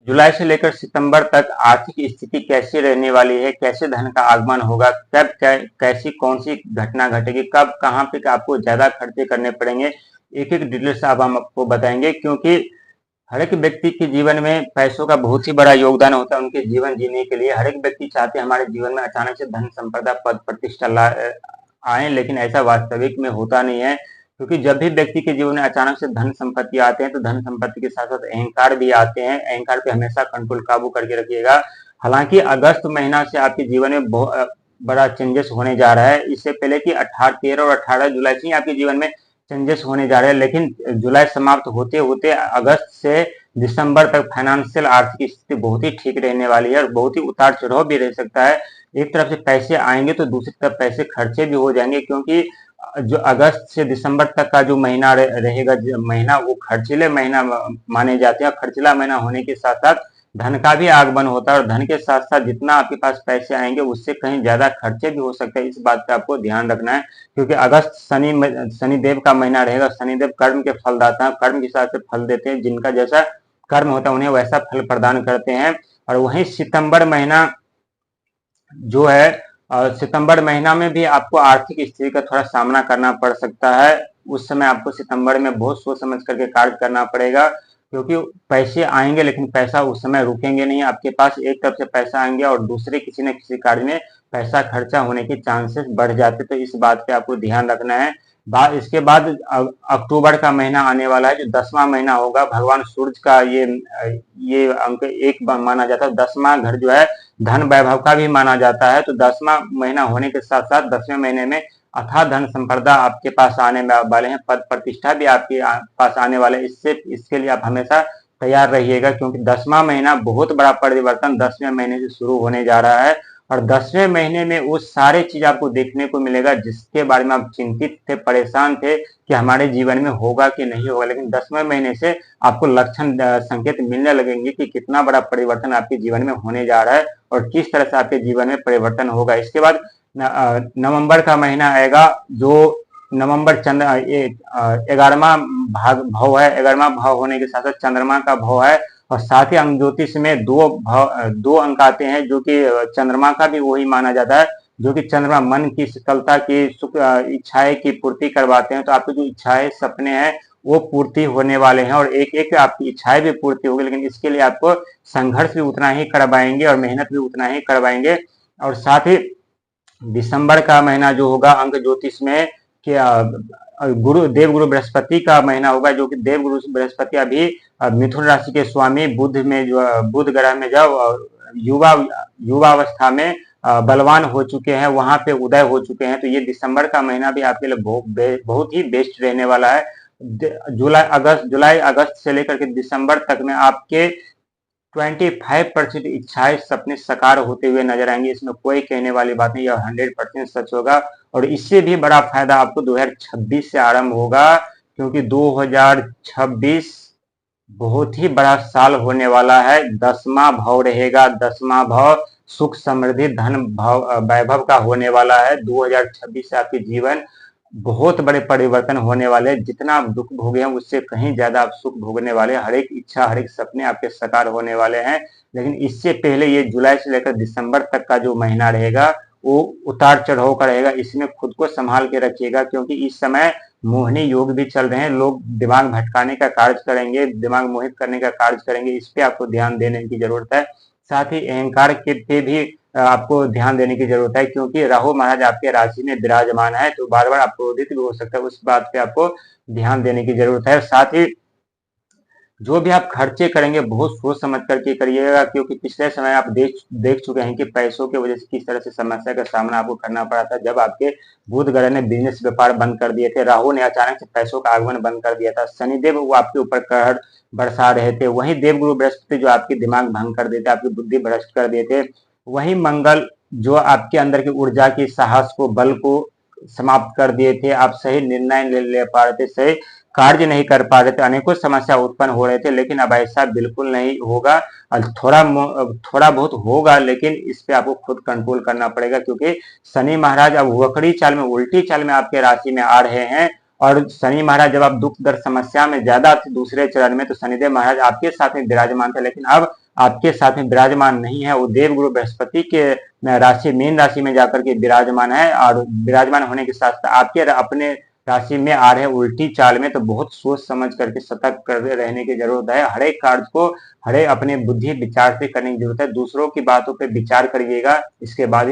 जुलाई से लेकर सितंबर तक आर्थिक स्थिति कैसी रहने वाली है, कैसे धन का आगमन होगा, कब कैसी कौन सी घटना घटेगी, कब कहाँ पे आपको ज्यादा खर्चे करने पड़ेंगे, एक एक डिटेल्स अब हम आपको बताएंगे। क्योंकि हर एक व्यक्ति के जीवन में पैसों का बहुत ही बड़ा योगदान होता है उनके जीवन जीने के लिए। हर एक व्यक्ति चाहते हैं हमारे जीवन में अचानक से धन संपदा पद प्रतिष्ठा आए, लेकिन ऐसा वास्तविक में होता नहीं है। क्योंकि जब भी व्यक्ति के जीवन में अचानक से धन संपत्ति आते हैं तो धन संपत्ति के साथ साथ अहंकार भी आते हैं। अहंकार पे हमेशा कंट्रोल काबू करके रखिएगा। हालांकि अगस्त महीना से आपके जीवन में बहुत बड़ा चेंजेस होने जा रहा है। इससे पहले कि 13 और 18 जुलाई से ही आपके जीवन में चेंजेस होने जा रहे हैं, लेकिन जुलाई समाप्त होते होते अगस्त से दिसंबर तक फाइनेंशियल आर्थिक स्थिति बहुत ही ठीक रहने वाली है और बहुत ही उतार चढ़ाव भी रह सकता है। एक तरफ से पैसे आएंगे तो दूसरी तरफ पैसे खर्चे भी हो जाएंगे, क्योंकि जो अगस्त से दिसंबर तक का जो महीना रहेगा महीना, वो खर्चीले महीना माने जाते हैं। खर्चीला महीना होने के साथ साथ धन का भी आगमन होता है और धन के साथ साथ जितना आपके पास पैसे आएंगे उससे कहीं ज्यादा खर्चे भी हो सकते हैं। इस बात पे आपको ध्यान रखना है, क्योंकि अगस्त शनिदेव का महीना रहेगा। शनिदेव कर्म के फलदाता हैं, कर्म के हिसाब से फल देते हैं। जिनका जैसा कर्म होता है उन्हें वैसा फल प्रदान करते हैं। और वहीं सितंबर महीना जो है, सितंबर महीना में भी आपको आर्थिक स्थिति का थोड़ा सामना करना पड़ सकता है। उस समय आपको सितंबर में बहुत सोच समझ करके कार्य करना पड़ेगा, क्योंकि पैसे आएंगे लेकिन पैसा उस समय रुकेंगे नहीं आपके पास। एक तरफ से पैसा आएंगे और दूसरे किसी न किसी कार्य में पैसा खर्चा होने के चांसेस बढ़ जाते, तो इस बात पे आपको ध्यान रखना है। इसके बाद अक्टूबर का महीना आने वाला है, जो 10वां महीना होगा। भगवान सूर्य का ये अंक एक माना जाता है। 10वां घर जो है धन वैभव का भी माना जाता है। तो 10वां महीना होने के साथ साथ 10वें महीने में अथाह धन संपदा आपके पास आने वाले हैं। पद प्रतिष्ठा भी आपके पास आने वाले हैं। इसके लिए आप हमेशा तैयार रहिएगा, क्योंकि 10वां महीना बहुत बड़ा परिवर्तन 10वें महीने से शुरू होने जा रहा है। और 10वें महीने में वो सारे चीज आपको देखने को मिलेगा जिसके बारे में आप चिंतित थे, परेशान थे कि हमारे जीवन में होगा कि नहीं होगा। लेकिन 10वें महीने से आपको लक्षण संकेत मिलने लगेंगे कि कितना बड़ा परिवर्तन आपके जीवन में होने जा रहा है और किस तरह से आपके जीवन में परिवर्तन होगा। इसके बाद नवंबर का महीना आएगा, जो नवंबर चंद्र 11वां भाव है। 11वां भाव होने के साथ साथ चंद्रमा का भाव है। और साथ ही अंक ज्योतिष में दो अंक आते हैं, जो कि चंद्रमा का भी वही माना जाता है। जो कि चंद्रमा मन की शीतलता की इच्छाएं की पूर्ति करवाते हैं। तो आपकी जो इच्छाएं सपने हैं वो पूर्ति होने वाले हैं और एक एक आपकी इच्छाएं भी पूर्ति होगी। लेकिन इसके लिए आपको संघर्ष भी उतना ही करवाएंगे और मेहनत भी उतना ही करवाएंगे। और साथ ही दिसंबर का महीना जो होगा अंक ज्योतिष में कि देवगुरु बृहस्पति का महीना होगा, जो कि देवगुरु बृहस्पति अभी मिथुन राशि के स्वामी बुध में जो बुध ग्रह में जब युवा अवस्था में बलवान हो चुके हैं, वहां पे उदय हो चुके हैं। तो ये दिसंबर का महीना भी आपके लिए बहुत ही बेस्ट रहने वाला है। जुलाई अगस्त से लेकर के दिसंबर तक में आपके 25% इच्छाएं सपने साकार होते हुए नजर आएंगे। इसमें कोई कहने वाली बात नहीं, यह 100% सच होगा। और इससे भी बड़ा फायदा आपको 2026 से आरंभ होगा, क्योंकि 2026 बहुत ही बड़ा साल होने वाला है। 10वां भाव रहेगा। 10वां भाव सुख समृद्धि धन भाव वैभव का होने वाला है। 2026 से आपके जीवन बहुत बड़े परिवर्तन होने वाले हैं। जितना आप दुख भोगे हैं उससे कहीं ज्यादा आप सुख भोगने वाले हैं। हर एक इच्छा हर एक सपने आपके साकार होने वाले हैं। लेकिन इससे पहले ये जुलाई से लेकर दिसंबर तक का जो महीना रहेगा वो उतार चढ़ाव का रहेगा। इसमें खुद को संभाल के रखिएगा, क्योंकि इस समय मोहिनी योग भी चल रहे हैं। लोग दिमाग भटकाने का कार्य करेंगे, दिमाग मोहित करने का कार्य करेंगे। इस पे आपको ध्यान देने की जरूरत है। साथ ही अहंकार के पे भी आपको ध्यान देने की जरूरत है, क्योंकि राहु महाराज आपके राशि में विराजमान है। तो बार बार आप क्रोधित भी हो सकता है, उस बात पे आपको ध्यान देने की जरूरत है। साथ ही जो भी आप खर्चे करेंगे बहुत सोच समझ करके करिएगा, क्योंकि पिछले समय आप देख चुके हैं कि पैसों की वजह से किस तरह से समस्या का सामना आपको करना पड़ा था। जब आपके बुध ग्रह ने बिजनेस व्यापार बंद कर दिए थे, राहु ने अचानक से पैसों का आगमन बंद कर दिया था, शनिदेव वो आपके ऊपर कहर बरसा रहे थे, वहीं देवगुरु बृहस्पति जो आपके दिमाग भंग कर देते, आपकी बुद्धि भ्रष्ट कर देते, वहीं मंगल जो आपके अंदर की ऊर्जा की साहस को बल को समाप्त कर दिए थे। आप सही निर्णय नहीं ले पा रहे थे, सही कार्य नहीं कर पा रहे थे, अनेकों समस्या उत्पन्न हो रहे थे। लेकिन अब ऐसा बिल्कुल नहीं होगा। थोड़ा बहुत होगा, लेकिन इस पे आपको खुद कंट्रोल करना पड़ेगा, क्योंकि शनि महाराज अब वक्री चाल में उल्टी चाल में आपके राशि में आ रहे हैं। और शनि महाराज जब आप दुख दर्द समस्या में ज्यादा थे दूसरे चरण में, तो शनिदेव महाराज आपके साथ में विराजमान थे, लेकिन अब आपके साथ में विराजमान नहीं है, वो देवगुरु बृहस्पति के राशि मीन राशि में जाकर के विराजमान है, और विराजमान होने के साथ साथ आपके अपने राशि में आ रहे उल्टी चाल में, तो बहुत सोच समझ करके सतर्क कर रहने की जरूरत है। हर एक कार्य को हर एक अपने बुद्धि विचार से करने की जरूरत है। दूसरों की बातों पे विचार करिएगा, इसके बाद